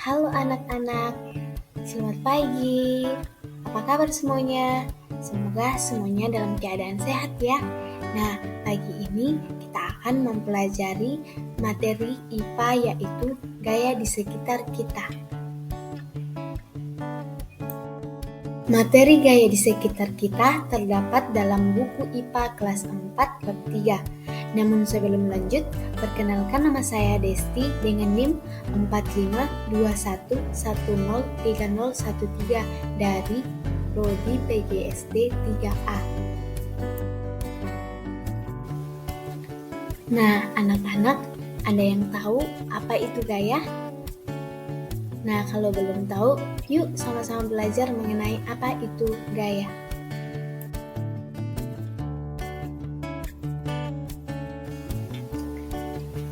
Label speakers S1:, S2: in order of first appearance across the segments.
S1: Halo anak-anak, selamat pagi. Apa kabar semuanya? Semoga semuanya dalam keadaan sehat ya. Nah, pagi ini kita akan mempelajari materi IPA yaitu gaya di sekitar kita. Materi gaya di sekitar kita terdapat dalam buku IPA kelas 4 bab 3. Namun sebelum lanjut, perkenalkan nama saya Desti dengan NIM 4521103013 dari Prodi PGSD 3A. Nah, anak-anak, ada yang tahu apa itu gaya? Nah, kalau belum tahu, yuk sama-sama belajar mengenai apa itu gaya.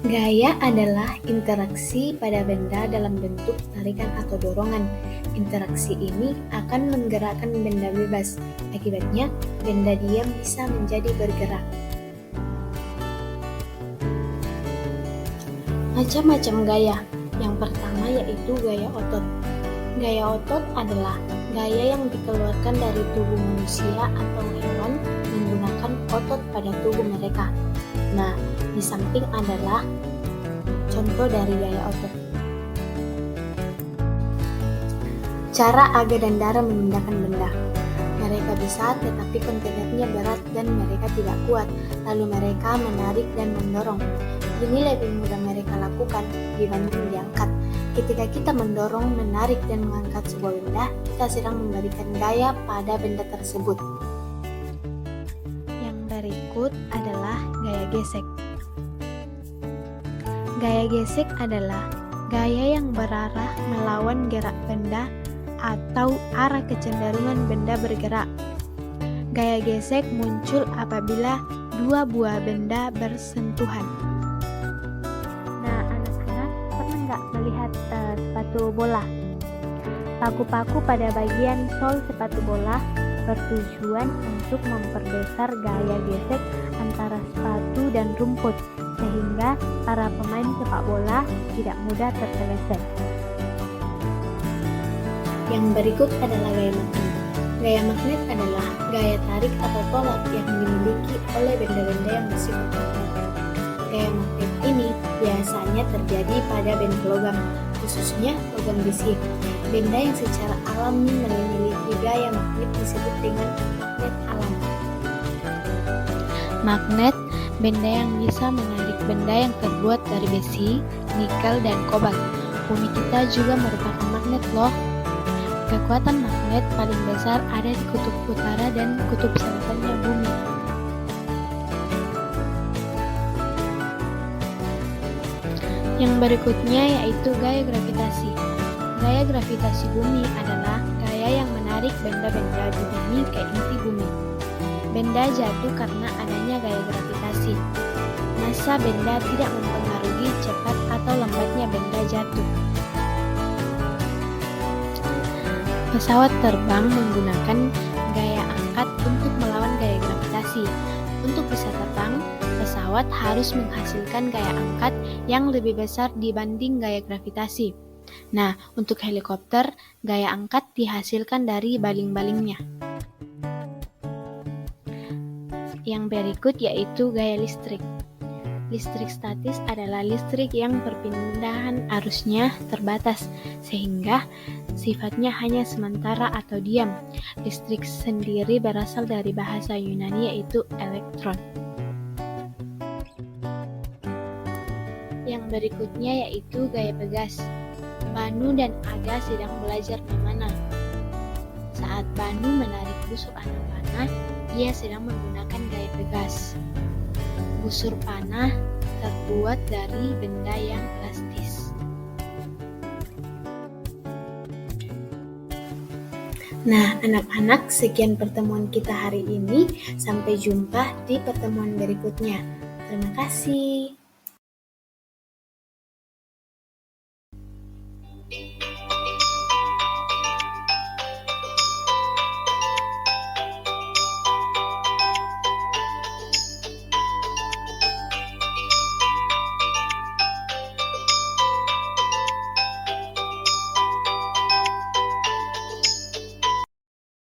S1: Gaya adalah interaksi pada benda dalam bentuk tarikan atau dorongan. Interaksi ini akan menggerakkan benda bebas. Akibatnya, benda diam bisa menjadi bergerak. Macam-macam gaya. Yang pertama yaitu gaya otot. Gaya otot adalah gaya yang dikeluarkan dari tubuh manusia atau hewan menggunakan otot pada tubuh mereka. Nah, di samping adalah contoh dari gaya otot. Cara Aga dan Dara memindahkan benda. Mereka bisa, tetapi kontainernya berat dan mereka tidak kuat. Lalu mereka menarik dan mendorong. Ini lebih mudah mereka lakukan dibanding diangkat. Ketika kita mendorong, menarik, dan mengangkat sebuah benda, kita sedang memberikan gaya pada benda tersebut. Yang berikut adalah gaya gesek. Gaya gesek adalah gaya yang berarah melawan gerak benda atau arah kecenderungan benda bergerak. Gaya gesek muncul apabila dua buah benda bersentuhan. Nah, anak-anak pernah nggak melihat sepatu bola? Paku-paku pada bagian sol sepatu bola bertujuan untuk memperbesar gaya gesek antara sepatu dan rumput, sehingga para pemain sepak bola tidak mudah terpeleset. Yang berikut adalah gaya magnet. Gaya magnet adalah gaya tarik atau tolak yang dimiliki oleh benda-benda yang bersifat magnet. Gaya magnet ini biasanya terjadi pada benda logam, khususnya logam besi. Benda yang secara alami memiliki gaya magnet disebut dengan magnet alam. Magnet, benda yang bisa menarik benda yang terbuat dari besi, nikel, dan kobalt. Bumi kita juga merupakan magnet loh. Kekuatan magnet paling besar ada di kutub utara dan kutub selatannya bumi. Yang berikutnya yaitu gaya gravitasi. Gaya gravitasi bumi adalah gaya yang menarik benda-benda di bumi ke inti bumi. Benda jatuh karena adanya gaya gravitasi. Massa benda tidak mempengaruhi cepat atau lambatnya benda jatuh. Pesawat terbang menggunakan gaya angkat untuk melawan gaya gravitasi. Untuk bisa terbang, pesawat harus menghasilkan gaya angkat yang lebih besar dibanding gaya gravitasi. Nah, untuk helikopter, gaya angkat dihasilkan dari baling-balingnya. Yang berikut yaitu gaya listrik. Listrik statis adalah listrik yang perpindahan arusnya terbatas, sehingga sifatnya hanya sementara atau diam. Listrik sendiri berasal dari bahasa Yunani yaitu elektron. Yang berikutnya yaitu gaya pegas. Banu dan Aga sedang belajar memanah. Saat Banu menarik busur anak panah, ia sedang menggunakan gaya pegas. Busur panah terbuat dari benda yang elastis. Nah, anak-anak, sekian pertemuan kita hari ini. Sampai jumpa di pertemuan berikutnya. Terima kasih.